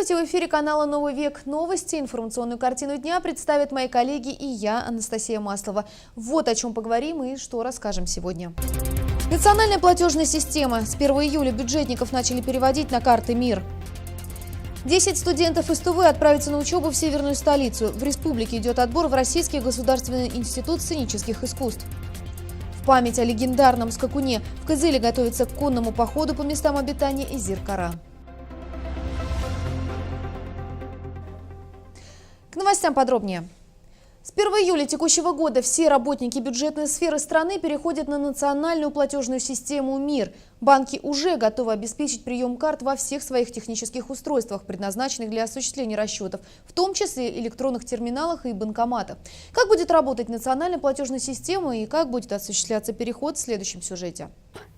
Здравствуйте! В эфире канала «Новый век» новости. Информационную картину дня представят мои коллеги и я, Анастасия Маслова. Вот о чем поговорим и что расскажем сегодня. Национальная платежная система. С 1 июля бюджетников начали переводить на карты МИР. 10 студентов из Тувы отправятся на учебу в северную столицу. В республике идет отбор в Российский государственный институт сценических искусств. В память о легендарном скакуне в Кызыле готовится к конному походу по местам обитания Изир-Кара. К новостям подробнее. С 1 июля текущего года все работники бюджетной сферы страны переходят на национальную платежную систему МИР. Банки уже готовы обеспечить прием карт во всех своих технических устройствах, предназначенных для осуществления расчетов, в том числе электронных терминалах и банкоматах. Как будет работать национальная платежная система и как будет осуществляться переход в следующем сюжете.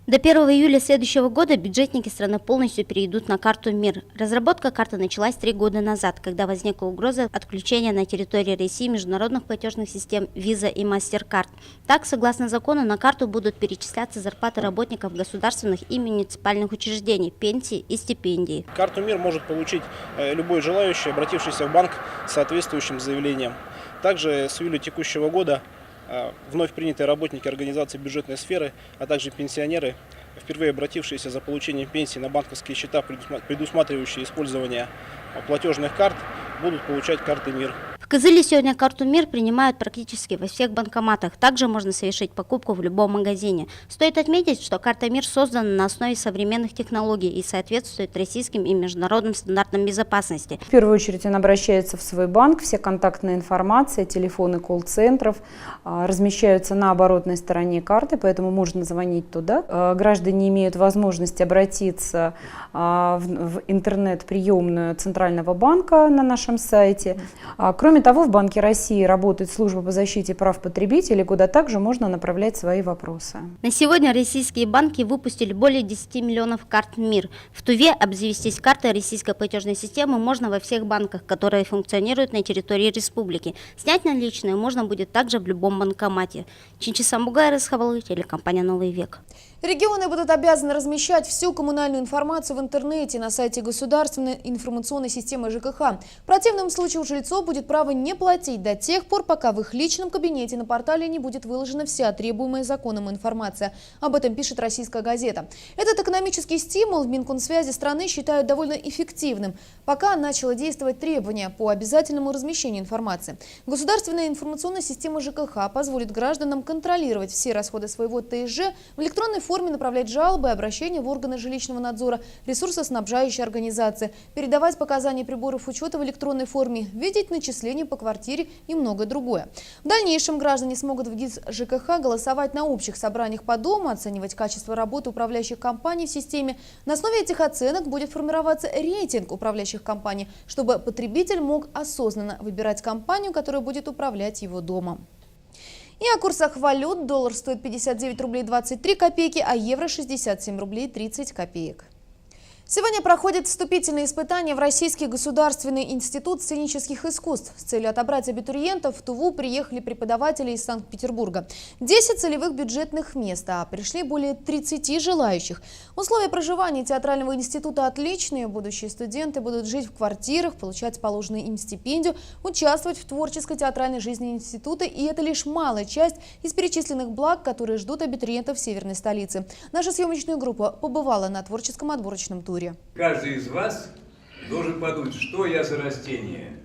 До 1 июля следующего года бюджетники страны полностью перейдут на карту МИР. Разработка карты началась 3 года назад, когда возникла угроза отключения на территории России международных платежных систем Visa и MasterCard. Так, согласно закону, на карту будут перечисляться зарплаты работников государственных и муниципальных учреждений, пенсии и стипендии. Карту МИР может получить любой желающий, обратившийся в банк с соответствующим заявлением. Также с июля текущего года вновь принятые работники организации бюджетной сферы, а также пенсионеры, впервые обратившиеся за получением пенсии на банковские счета, предусматривающие использование платежных карт, будут получать карты МИР. В Кызыле сегодня карту МИР принимают практически во всех банкоматах. Также можно совершить покупку в любом магазине. Стоит отметить, что карта МИР создана на основе современных технологий и соответствует российским и международным стандартам безопасности. В первую очередь он обращается в свой банк. Вся контактная информация, телефоны колл-центров размещаются на оборотной стороне карты, поэтому можно звонить туда. Граждане имеют возможность обратиться в интернет-приемную Центрального банка на нашем сайте. Кроме того, в Банке России работает служба по защите прав потребителей, куда также можно направлять свои вопросы. На сегодня российские банки выпустили более 10 миллионов карт МИР. В Туве обзавестись картой российской платежной системы можно во всех банках, которые функционируют на территории республики. Снять наличные можно будет также в любом банкомате. Чинчиса Мугайра, телекомпания «Новый век». Регионы будут обязаны размещать всю коммунальную информацию в интернете на сайте государственной информационной системы ЖКХ. В противном случае у жильцов будет право не платить до тех пор, пока в их личном кабинете на портале не будет выложена вся требуемая законом информация. Об этом пишет «Российская газета». Этот экономический стимул в Минкомсвязи страны считают довольно эффективным, пока начало действовать требование по обязательному размещению информации. Государственная информационная система ЖКХ позволит гражданам контролировать все расходы своего ТСЖ, в электронной форме направлять жалобы и обращения в органы жилищного надзора, ресурсоснабжающие организации, передавать показания приборов учета в электронной форме, видеть начисления по квартире и многое другое. В дальнейшем граждане смогут в ГИС ЖКХ голосовать на общих собраниях по дому, оценивать качество работы управляющих компаний в системе. На основе этих оценок будет формироваться рейтинг управляющих компаний, чтобы потребитель мог осознанно выбирать компанию, которая будет управлять его домом. И о курсах валют. Доллар стоит 59 рублей 23 копейки, а евро 67 рублей 30 копеек. Сегодня проходят вступительные испытания в Российский государственный институт сценических искусств. С целью отобрать абитуриентов в Туву приехали преподаватели из Санкт-Петербурга. 10 целевых бюджетных мест, а пришли более 30 желающих. Условия проживания театрального института отличные. Будущие студенты будут жить в квартирах, получать положенную им стипендию, участвовать в творческой театральной жизни института. И это лишь малая часть из перечисленных благ, которые ждут абитуриентов в северной столице. Наша съемочная группа побывала на творческом отборочном туре. Каждый из вас должен подумать, что я за растение.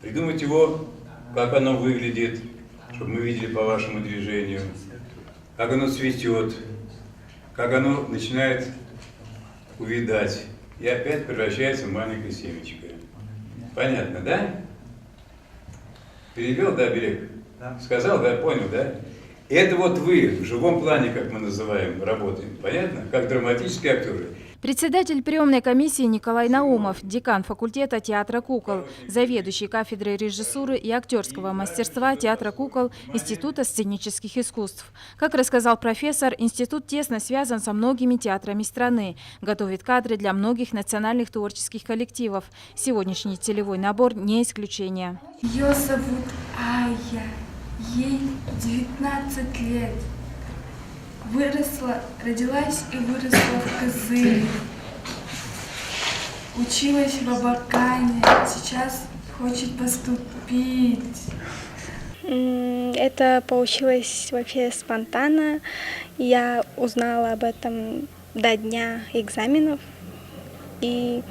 Придумать его, как оно выглядит, чтобы мы видели по вашему движению, как оно цветет, как оно начинает увядать и опять превращается в маленькое семечко. Понятно, да? Перевел, да, Берег? Сказал, да, понял, да? Это вот вы в живом плане, как мы называем, работаем. Понятно? Как драматические актеры. Председатель приемной комиссии Николай Наумов, декан факультета театра кукол, заведующий кафедрой режиссуры и актерского мастерства театра кукол Института сценических искусств. Как рассказал профессор, институт тесно связан со многими театрами страны, готовит кадры для многих национальных творческих коллективов. Сегодняшний целевой набор не исключение. Ее зовут Ая. Ей 19 лет. Родилась и выросла в Кызыле. Училась в Абакане, сейчас хочет поступить. Это получилось вообще спонтанно. Я узнала об этом до дня экзаменов. И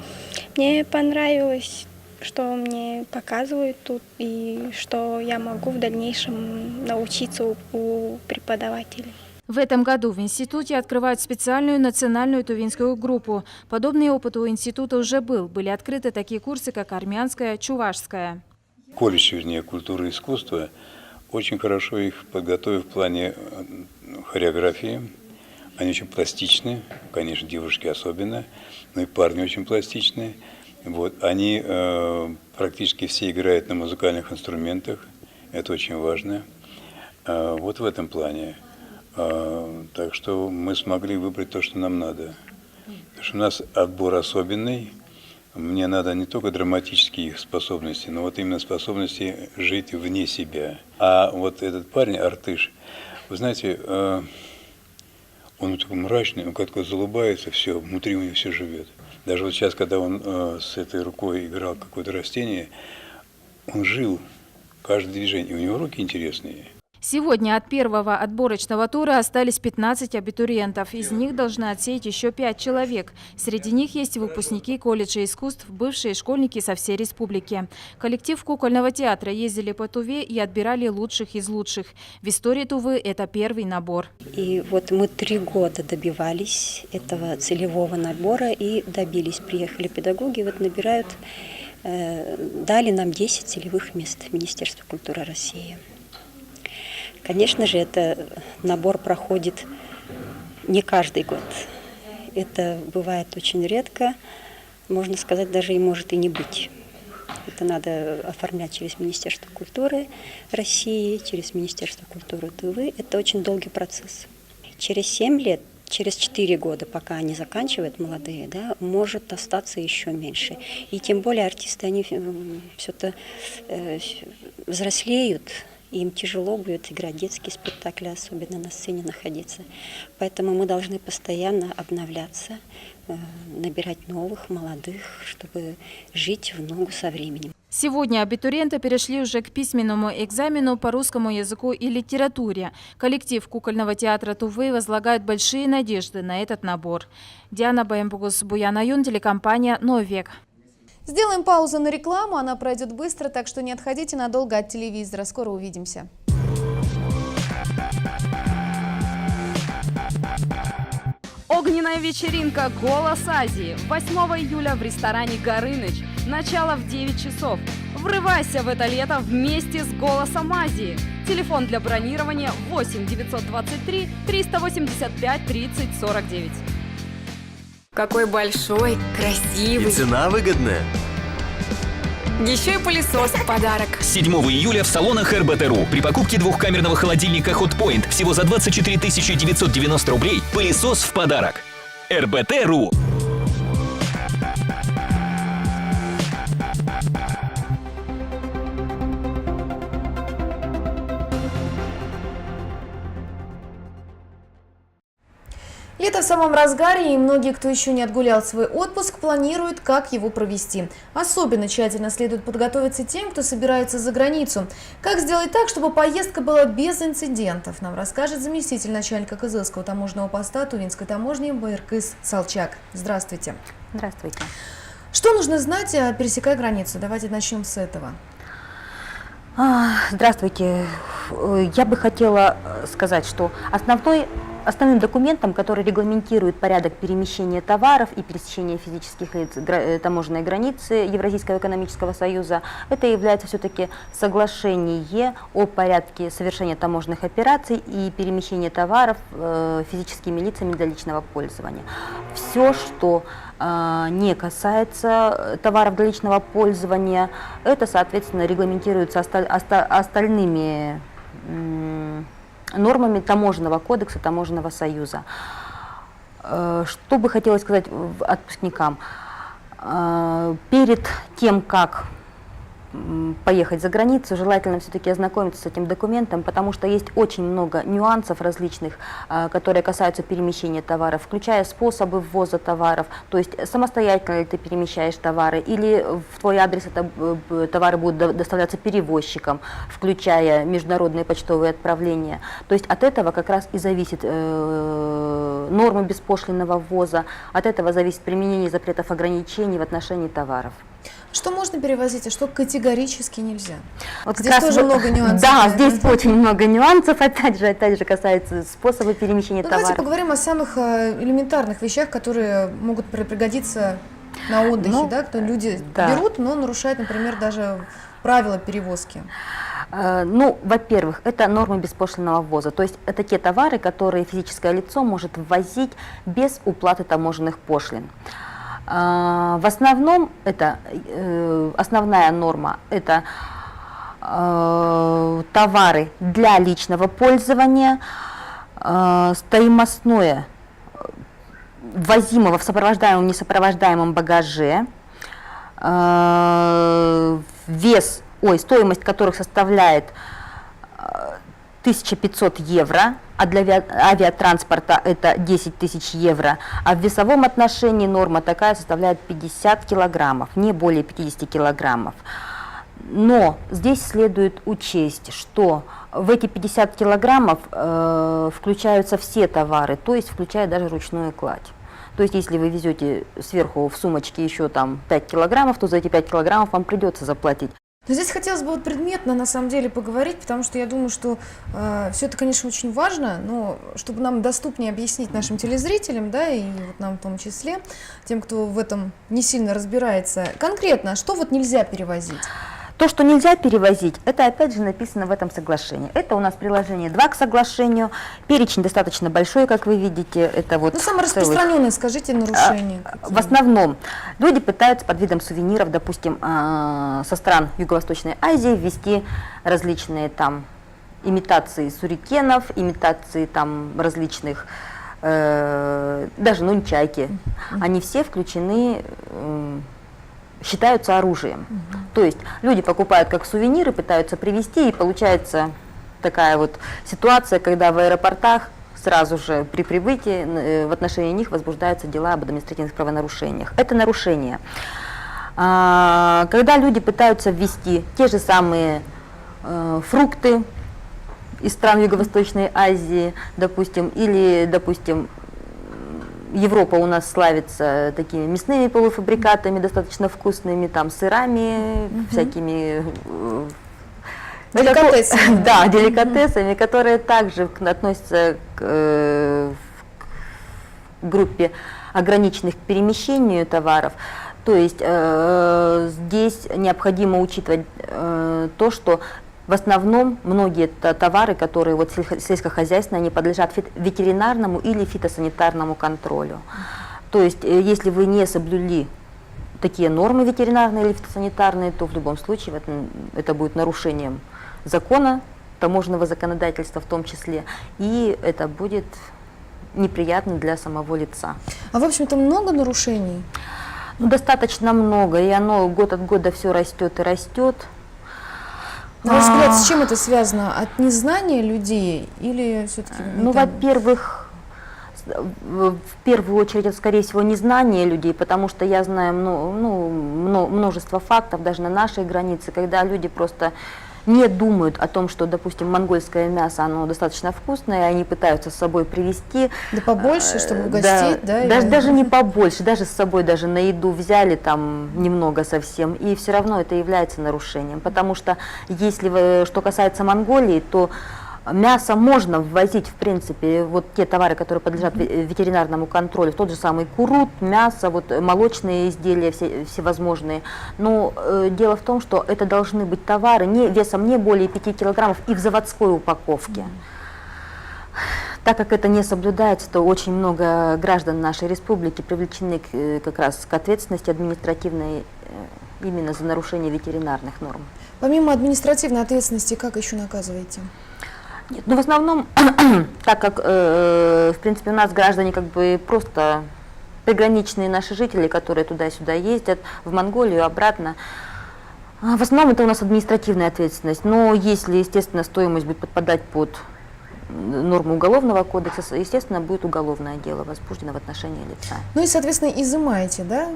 мне понравилось, что мне показывают тут, и что я могу в дальнейшем научиться у преподавателей. В этом году в институте открывают специальную национальную тувинскую группу. Подобный опыт у института уже был. Были открыты такие курсы, как армянская, чувашская. Колледж, вернее, культуры и искусства очень хорошо их подготовил в плане хореографии. Они очень пластичны, конечно, девушки особенно, но и парни очень пластичные. Вот. Они практически все играют на музыкальных инструментах, это очень важно. Вот в этом плане. Так что мы смогли выбрать то, что нам надо. Потому что у нас отбор особенный. Мне надо не только драматические их способности, но вот именно способности жить вне себя. А вот этот парень, Артыш, вы знаете, он такой мрачный, он как-то залыбается, все, внутри у него все живет. Даже вот сейчас, когда он с этой рукой играл какое-то растение, он жил каждое движение, и у него руки интересные. Сегодня от первого отборочного тура остались 15 абитуриентов. Из них должны отсеять еще 5 человек. Среди них есть выпускники колледжа искусств, бывшие школьники со всей республики. Коллектив кукольного театра ездили по Туве и отбирали лучших из лучших. В истории Тувы это первый набор. И вот мы 3 года добивались этого целевого набора и добились. Приехали педагоги, вот набирают, дали нам 10 целевых мест в Министерстве культуры России. Конечно же, этот набор проходит не каждый год. Это бывает очень редко, можно сказать, даже и может и не быть. Это надо оформлять через Министерство культуры России, через Министерство культуры Тувы. Это очень долгий процесс. Через 7 лет, через 4 года, пока они заканчивают, молодые, да, может остаться еще меньше. И тем более артисты, они все-то взрослеют. Им тяжело будет играть детские спектакли, особенно на сцене находиться. Поэтому мы должны постоянно обновляться, набирать новых, молодых, чтобы жить в ногу со временем. Сегодня абитуриенты перешли уже к письменному экзамену по русскому языку и литературе. Коллектив кукольного театра Тувы возлагает большие надежды на этот набор. Диана Баембугус, Буян Аюн, телекомпания «Новый век». Сделаем паузу на рекламу, она пройдет быстро, так что не отходите надолго от телевизора. Скоро увидимся. Огненная вечеринка «Голос Азии» 8 июля в ресторане «Горыныч». Начало в 9 часов. Врывайся в это лето вместе с «Голосом Азии». Телефон для бронирования 8 923 385 30 49. Какой большой, красивый. И цена выгодная. Еще и пылесос в подарок. 7 июля в салонах РБТ.ру при покупке двухкамерного холодильника Hotpoint всего за 24 990 рублей пылесос в подарок. РБТ.ру. Лето в самом разгаре, и многие, кто еще не отгулял свой отпуск, планируют, как его провести. Особенно тщательно следует подготовиться тем, кто собирается за границу. Как сделать так, чтобы поездка была без инцидентов, нам расскажет заместитель начальника Кызылского таможенного поста Тувинской таможни Байыркыз Салчак. Здравствуйте. Здравствуйте. Что нужно знать, пересекая границу? Давайте начнем с этого. Здравствуйте. Я бы хотела сказать, что основным документом, который регламентирует порядок перемещения товаров и пересечения физических лиц таможенной границы Евразийского экономического союза, это является все-таки соглашение о порядке совершения таможенных операций и перемещения товаров физическими лицами для личного пользования. Все, что не касается товаров для личного пользования, это, соответственно, регламентируется остальными нормами таможенного кодекса, таможенного союза. Что бы хотелось сказать отпускникам? Перед тем, как поехать за границу, желательно все-таки ознакомиться с этим документом, потому что есть очень много нюансов различных, которые касаются перемещения товаров, включая способы ввоза товаров, то есть самостоятельно ли ты перемещаешь товары, или в твой адрес товары будут доставляться перевозчиком, включая международные почтовые отправления. То есть от этого как раз и зависит нормы беспошлинного ввоза, от этого зависит применение запретов, ограничений в отношении товаров. Что можно перевозить, а что категорически нельзя? Вот здесь тоже много нюансов. Да, здесь очень много нюансов, опять же касается способа перемещения товаров. Давайте поговорим о самых элементарных вещах, которые могут пригодиться на отдыхе, да, кто люди берут, но нарушают, например, даже правила перевозки. Ну, во-первых, это нормы беспошлинного ввоза, то есть это те товары, которые физическое лицо может ввозить без уплаты таможенных пошлин. В основном это основная норма – это товары для личного пользования, стоимостное ввозимого в сопровождаемом, несопровождаемом багаже, стоимость которых составляет 1500 евро, а для авиатранспорта это 10 тысяч евро, а в весовом отношении норма такая составляет 50 килограммов, не более 50 килограммов. Но здесь следует учесть, что в эти 50 килограммов включаются все товары, то есть включая даже ручную кладь. То есть если вы везете сверху в сумочке еще там 5 килограммов, то за эти 5 килограммов вам придется заплатить. Но здесь хотелось бы вот предметно на самом деле поговорить, потому что я думаю, что все это, конечно, очень важно, но чтобы нам доступнее объяснить нашим телезрителям, да, и вот нам в том числе, тем, кто в этом не сильно разбирается, конкретно, что вот нельзя перевозить? То, что нельзя перевозить, это опять же написано в этом соглашении. Это у нас приложение 2 к соглашению. Перечень достаточно большой, как вы видите. Это вот самое распространенное, скажите, нарушение. В основном люди пытаются под видом сувениров, допустим, со стран Юго-Восточной Азии ввести различные там имитации сурикенов, имитации там различных, даже нунчаки. Они все включены, считаются оружием. То есть люди покупают как сувениры, пытаются привезти, и получается такая вот ситуация, когда в аэропортах сразу же при прибытии в отношении них возбуждаются дела об административных правонарушениях. Это нарушение. Когда люди пытаются ввести те же самые фрукты из стран Юго-Восточной Азии, допустим, или, допустим, Европа у нас славится такими мясными полуфабрикатами, достаточно вкусными, там, сырами, всякими деликатесами. Да, деликатесами, которые также относятся к группе ограниченных к перемещению товаров. То есть здесь необходимо учитывать то, что в основном многие товары, которые вот сельскохозяйственные, они подлежат ветеринарному или фитосанитарному контролю. То есть, если вы не соблюли такие нормы ветеринарные или фитосанитарные, то в любом случае это будет нарушением закона, таможенного законодательства в том числе, и это будет неприятно для самого лица. А в общем-то много нарушений? Ну, достаточно много, и оно год от года все растет и растет. На ваш взгляд, с чем это связано? От незнания людей или все-таки? Ну, во-первых, в первую очередь, это, скорее всего, незнание людей, потому что я знаю множество фактов, даже на нашей границе, когда люди просто не думают о том, что, допустим, монгольское мясо, оно достаточно вкусное, и они пытаются с собой привезти. Да побольше, чтобы угостить, да? Даже не побольше, даже с собой даже на еду взяли там немного совсем, и все равно это является нарушением. Потому что если, что касается Монголии, то мясо можно ввозить, в принципе, вот те товары, которые подлежат ветеринарному контролю, тот же самый курут, мясо, вот молочные изделия всевозможные. Но дело в том, что это должны быть товары весом не более 5 килограммов и в заводской упаковке. Так как это не соблюдается, то очень много граждан нашей республики привлечены как раз к ответственности административной именно за нарушение ветеринарных норм. Помимо административной ответственности, как еще наказываете? Нет, ну в основном, так как, в принципе, у нас граждане как бы просто приграничные наши жители, которые туда-сюда ездят, в Монголию, обратно, В основном это у нас административная ответственность, но если, естественно, стоимость будет подпадать под норму Уголовного кодекса, естественно, будет уголовное дело возбуждено в отношении лица. Ну и, соответственно, изымаете, да?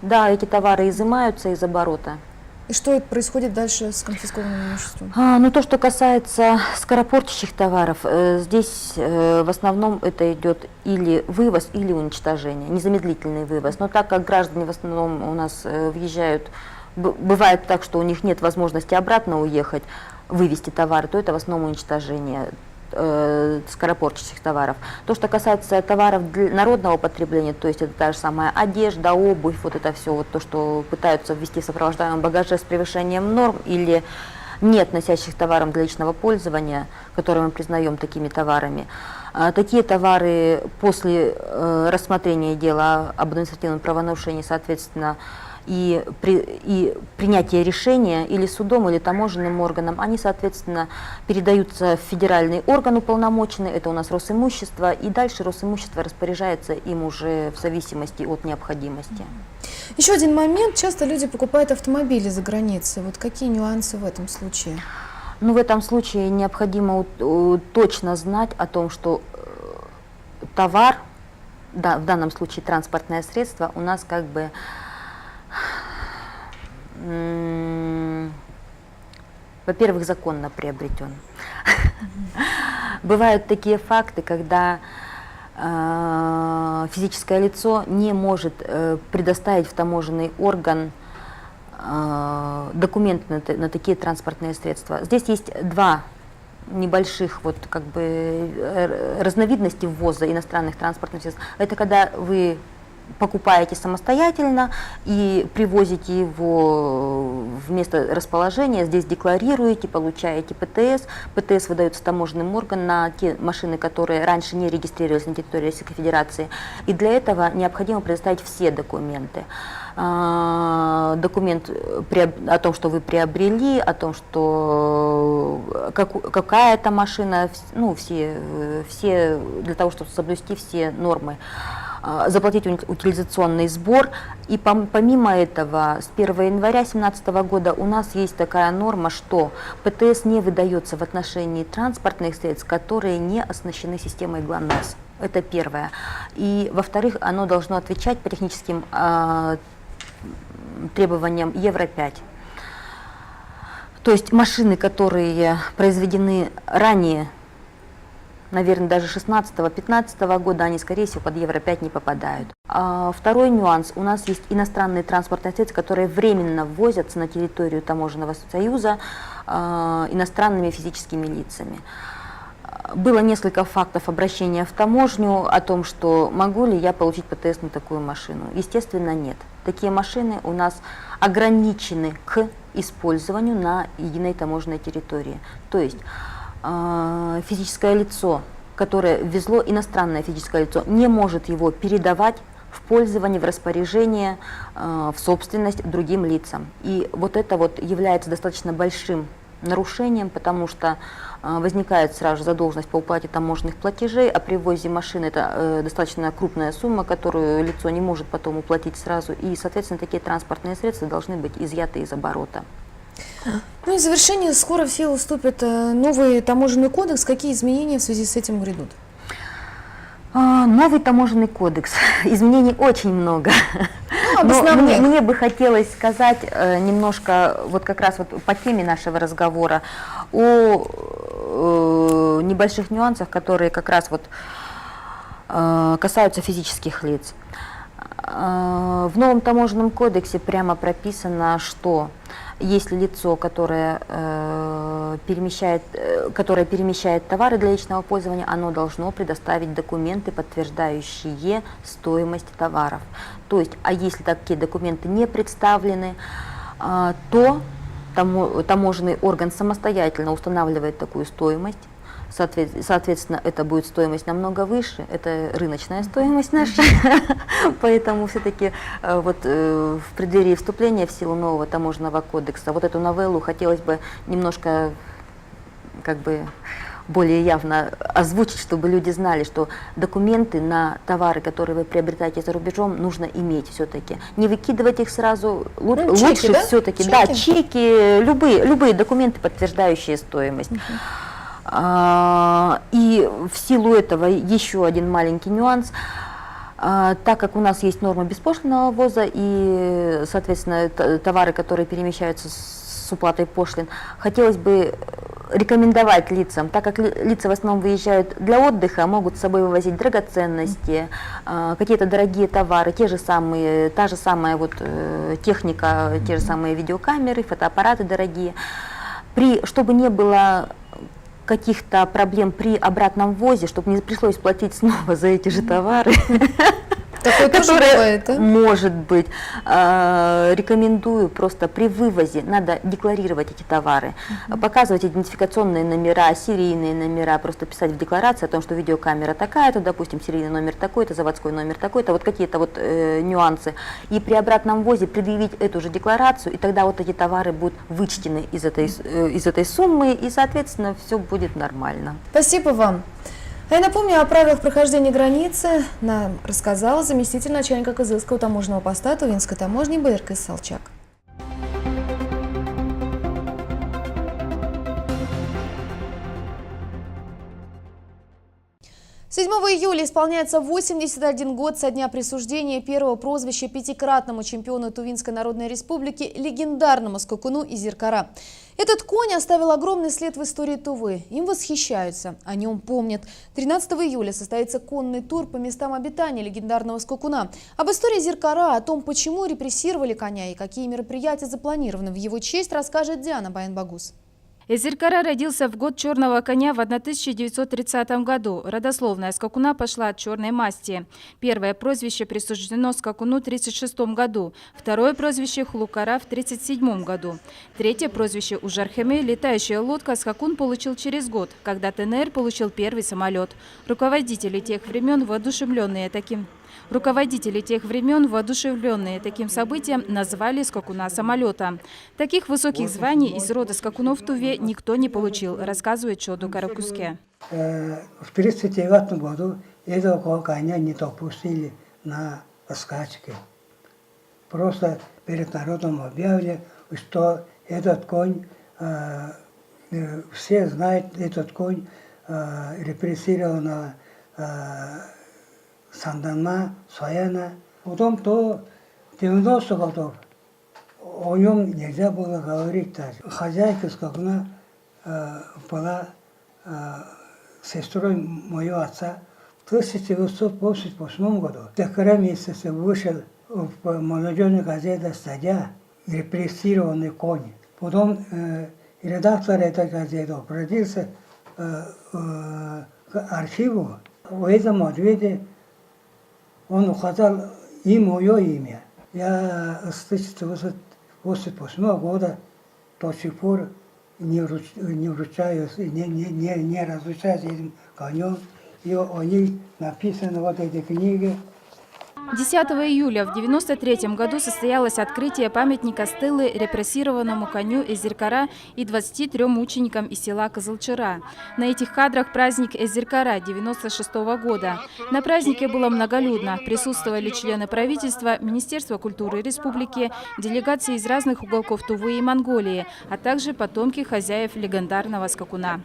Да, эти товары изымаются из оборота. И что происходит дальше с конфискованным имуществом? Ну, то, что касается скоропортящих товаров, здесь в основном это идет или вывоз, или уничтожение, незамедлительный вывоз. Но так как граждане в основном у нас въезжают, бывает так, что у них нет возможности обратно уехать, вывести товары, то это в основном уничтожение скоропортящих товаров. То, что касается товаров народного потребления, то есть это та же самая одежда, обувь, вот это все, вот то, что пытаются ввести в сопровождаемом багаже с превышением норм или не относящих товарам для личного пользования, которые мы признаем такими товарами. Такие товары после рассмотрения дела об административном правонарушении, соответственно, и принятие решения или судом, или таможенным органом, они, соответственно, передаются в федеральный орган уполномоченный, это у нас Росимущество, и дальше Росимущество распоряжается им уже в зависимости от необходимости. Еще один момент. Часто люди покупают автомобили за границей. Вот какие нюансы в этом случае? Ну, в этом случае необходимо точно знать о том, что товар, да, в данном случае транспортное средство, у нас как бы во-первых, законно приобретен. Бывают такие факты, когда физическое лицо не может предоставить в таможенный орган документы на такие транспортные средства. Здесь есть два небольших вот как бы разновидности ввоза иностранных транспортных средств. Это когда вы покупаете самостоятельно и привозите его в место расположения, здесь декларируете, получаете ПТС. ПТС выдается таможенным органам на те машины, которые раньше не регистрировались на территории Российской Федерации. И для этого необходимо предоставить все документы. Документ о том, что вы приобрели, о том, что какая это машина, ну, все для того, чтобы соблюсти все нормы. Заплатить утилизационный сбор. И помимо этого, с 1 января 2017 года у нас есть такая норма, что ПТС не выдается в отношении транспортных средств, которые не оснащены системой ГЛОНАСС. Это первое. И во-вторых, оно должно отвечать по техническим требованиям Евро-5. То есть машины, которые произведены ранее, наверное, даже 16-15 года, они, скорее всего, под Евро-5 не попадают. Второй нюанс. У нас есть иностранные транспортные средства, которые временно ввозятся на территорию Таможенного союза иностранными физическими лицами. Было несколько фактов обращения в таможню о том, что могу ли я получить ПТС на такую машину. Естественно, нет. Такие машины у нас ограничены к использованию на единой таможенной территории. То есть физическое лицо, которое везло, иностранное физическое лицо, не может его передавать в пользование, в распоряжение, в собственность другим лицам. И вот это вот является достаточно большим нарушением, потому что возникает сразу задолженность по уплате таможенных платежей, а при ввозе машины это достаточно крупная сумма, которую лицо не может потом уплатить сразу, и, соответственно, такие транспортные средства должны быть изъяты из оборота. Ну и в завершение, скоро в силу вступит новый таможенный кодекс. Какие изменения в связи с этим грядут? Новый таможенный кодекс. Изменений очень много. Но мне бы хотелось сказать немножко, вот как раз вот по теме нашего разговора, о небольших нюансах, которые как раз вот касаются физических лиц. В новом таможенном кодексе прямо прописано, что если лицо, которое перемещает товары для личного пользования, оно должно предоставить документы, подтверждающие стоимость товаров. То есть, а если такие документы не представлены, то таможенный орган самостоятельно устанавливает такую стоимость. Соответственно, это будет стоимость намного выше, это рыночная стоимость наша, поэтому все-таки вот в преддверии вступления в силу нового таможенного кодекса вот эту новеллу хотелось бы немножко как бы более явно озвучить, чтобы люди знали, что документы на товары, которые вы приобретаете за рубежом, нужно иметь все-таки. Не выкидывать их сразу, лучше чеки, да? все-таки, Чеки? да, чеки, любые документы, подтверждающие стоимость. И в силу этого еще один маленький нюанс. Так как у нас есть норма беспошлинного ввоза и, соответственно, товары, которые перемещаются с уплатой пошлин, хотелось бы рекомендовать лицам, так как лица в основном выезжают для отдыха, могут с собой вывозить драгоценности, какие-то дорогие товары, та же самая вот техника, те же самые видеокамеры, фотоаппараты дорогие. Чтобы не было каких-то проблем при обратном ввозе, чтобы не пришлось платить снова за эти же товары, которые, может быть, рекомендую просто при вывозе надо декларировать эти товары, показывать идентификационные номера, серийные номера, просто писать в декларации о том, что видеокамера такая-то, допустим, серийный номер такой-то, заводской номер такой-то, вот какие-то вот нюансы. И при обратном ввозе предъявить эту же декларацию, и тогда вот эти товары будут вычтены из этой суммы, и, соответственно, все будет нормально. Спасибо вам. А я напомню, о правилах прохождения границы нам рассказала заместитель начальника Кызылского таможенного поста Тувинской таможни Байыркыз Салчак. 7 июля исполняется 81 год со дня присуждения первого прозвища пятикратному чемпиону Тувинской Народной Республики, легендарному скакуну Изиркара. Этот конь оставил огромный след в истории Тувы. Им восхищаются, о нем помнят. 13 июля состоится конный тур по местам обитания легендарного скакуна. Об истории Изиркара, о том, почему репрессировали коня и какие мероприятия запланированы в его честь, расскажет Диана Баянбагус. Изиркара родился в год черного коня в 1930 году. Родословная скакуна пошла от черной масти. Первое прозвище присуждено скакуну в 1936 году, второе прозвище Хлукара в 1937 году. Третье прозвище у Жархеме, летающая лодка, скакун получил через год, когда ТНР получил первый самолет. Руководители тех времен, воодушевленные таким событием, назвали скакуна самолета. Таких высоких званий из рода скакунов в Туве никто не получил, рассказывает Чоду Каракуске. В 1939 году этого коня не допустили на скачки. Просто перед народом объявили, что этот конь, все знают, этот конь репрессированного Санданма, Сояна. Потом до 90 годов о нем нельзя было говорить даже. Хозяйка скакуна была сестрой моего отца. В 1988 году, в декабре месяце, вышел в молодежной газете «Стадия» репрессированный конь. Потом редактор этой газеты обратился к архиву. В этом ответе он указал и мое имя. Я с 1988 года до сих пор не разлучаюсь этим конем. И они написаны вот эти книги. 10 июля в 1993 году состоялось открытие памятника стелы репрессированному коню Изиркара и 23 ученикам из села Кызылчыра. На этих кадрах праздник Изиркара 1996 года. На празднике было многолюдно. Присутствовали члены правительства, Министерства культуры республики, делегации из разных уголков Тувы и Монголии, а также потомки хозяев легендарного скакуна.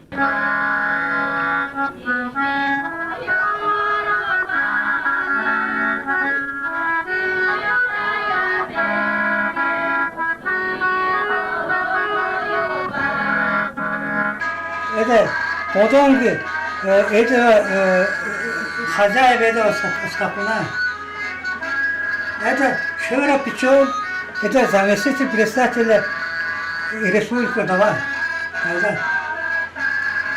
Это потомки этого хозяев этого скакуна. Это Шера Пичон, это заместитель председателя Республики Тува.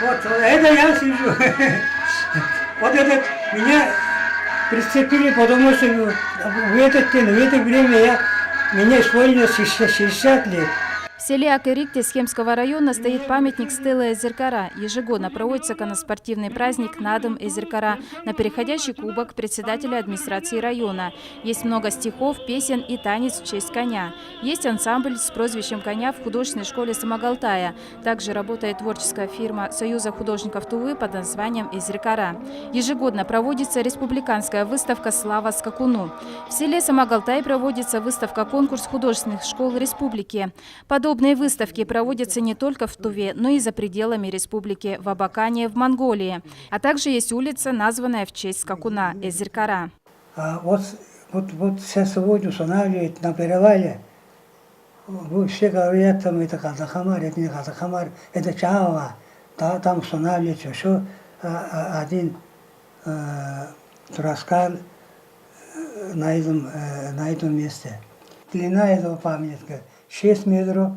Вот это я сижу. Вот это меня прицепили, потому что в это время мне исполнилось 60 лет. В селе Акырик Тесхемского района стоит памятник Стеллы Эзеркара. Ежегодно проводится конноспортивный праздник «Надым Эзеркара» на переходящий кубок председателя администрации района. Есть много стихов, песен и танец в честь коня. Есть ансамбль с прозвищем коня в художественной школе Самогалтая. Также работает творческая фирма Союза художников Тувы под названием «Эзеркара». Ежегодно проводится республиканская выставка «Слава скакуну». В селе Самогалтай проводится выставка-конкурс художественных школ республики. Подобные выставки проводятся не только в Туве, но и за пределами республики, в Абакане, в Монголии. А также есть улица, названная в честь скакуна – Эзеркара. Вот сейчас сегодня устанавливают на перевале. Все говорят, там это Казахамар, это не Казахамар, это Чаова. Там устанавливается еще один Тураскан на этом месте. Длина этого памятника 6 метров,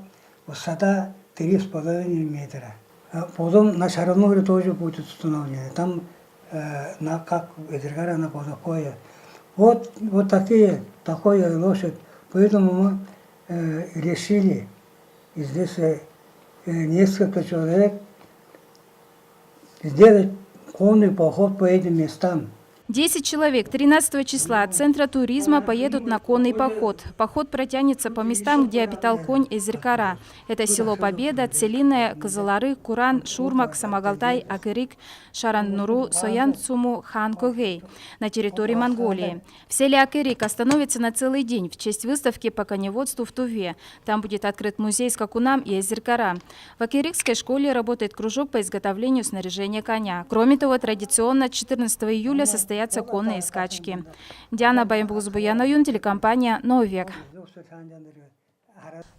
высота 3,5 метра. Потом на Шаровноре тоже будет установлено. Там как Эзеркара на Подокое. Вот такая лошадь. Поэтому мы решили здесь несколько человек сделать конный поход по этим местам. 10 человек 13 числа от Центра туризма поедут на конный поход. Поход протянется по местам, где обитал конь Эзеркара. Это село Победа, Целиное, Кызылары, Куран, Шурмак, Самогалтай, Акырик, Шаран-Нуру, Соян-Цуму, Хан-Когей на территории Монголии. В селе Акырик остановится на целый день в честь выставки по коневодству в Туве. Там будет открыт музей скакунам и Эзеркара. В Акырикской школе работает кружок по изготовлению снаряжения коня. Кроме того, традиционно 14 июля состоятся конные скачки. Диана Баймбузбуяна, телекомпания «Новый век».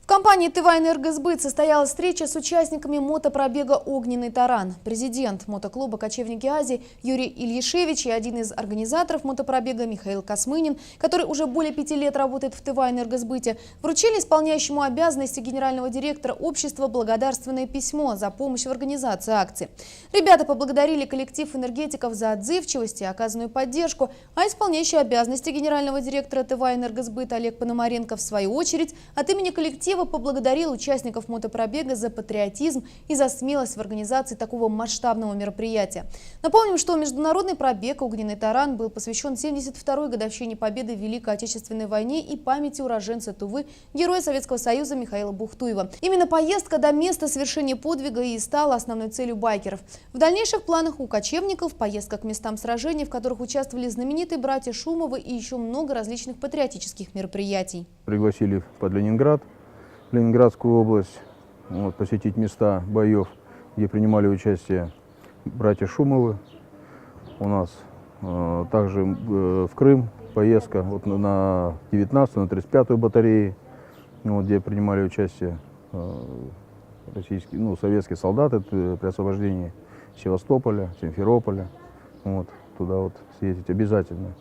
В компании «Тыва-Энергосбыт» состоялась встреча с участниками мотопробега «Огненный таран». Президент мотоклуба «Кочевники Азии» Юрий Ильяшевич и один из организаторов мотопробега Михаил Космынин, который уже более 5 лет работает в «Тыва-Энергосбыте», вручили исполняющему обязанности генерального директора общества благодарственное письмо за помощь в организации акции. Ребята поблагодарили коллектив энергетиков за отзывчивость и оказанную поддержку, а исполняющий обязанности генерального директора «Тыва-Энергосбыт» Олег Пономаренко в свою очередь от имени коллектива поблагодарил участников мотопробега за патриотизм и за смелость в организации такого масштабного мероприятия. Напомним, что международный пробег «Огненный таран» был посвящен 72-й годовщине победы в Великой Отечественной войне и памяти уроженца Тувы, героя Советского Союза Михаила Бухтуева. Именно поездка до места совершения подвига и стала основной целью байкеров. В дальнейших планах у кочевников поездка к местам сражений, в которых участвовали знаменитые братья Шумовы и еще много различных патриотических мероприятий. Пригласили под Ленинград, Ленинградскую область, посетить места боев, где принимали участие братья Шумовы. У нас также в Крым поездка на 19-ю, на 35-ю батареи, где принимали участие российские, советские солдаты при освобождении Севастополя, Симферополя. Туда съездить обязательно.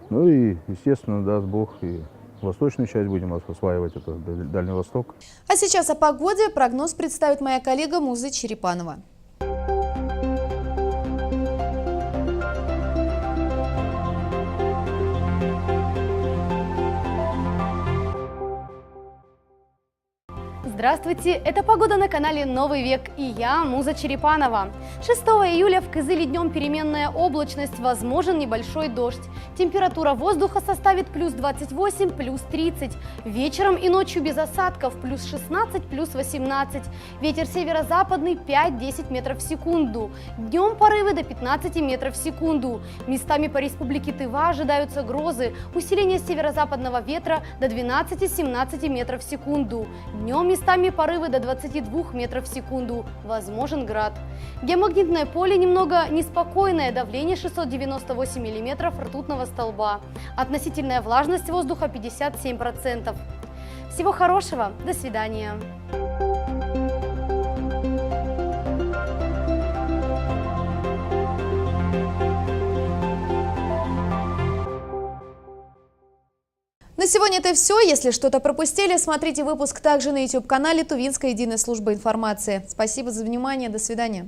Ну и, естественно, даст Бог, и восточную часть будем осваивать, это Дальний Восток. А сейчас о погоде прогноз представит моя коллега Муза Черепанова. Здравствуйте, это погода на канале «Новый век» и я, Муза Черепанова. 6 июля в Кызыле днем переменная облачность, возможен небольшой дождь. Температура воздуха составит плюс 28, плюс 30. Вечером и ночью без осадков плюс 16, плюс 18. Ветер северо-западный 5-10 метров в секунду. Днем порывы до 15 метров в секунду. Местами по республике Тыва ожидаются грозы. Усиление северо-западного ветра до 12-17 метров в секунду. Днем местами порывы до 22 метров в секунду. Возможен град. Геомагнитное поле немного неспокойное. Давление 698 миллиметров ртутного столба. Относительная влажность воздуха 57%. Всего хорошего. До свидания. На сегодня это все. Если что-то пропустили, смотрите выпуск также на YouTube-канале Тувинской единой службы информации. Спасибо за внимание. До свидания.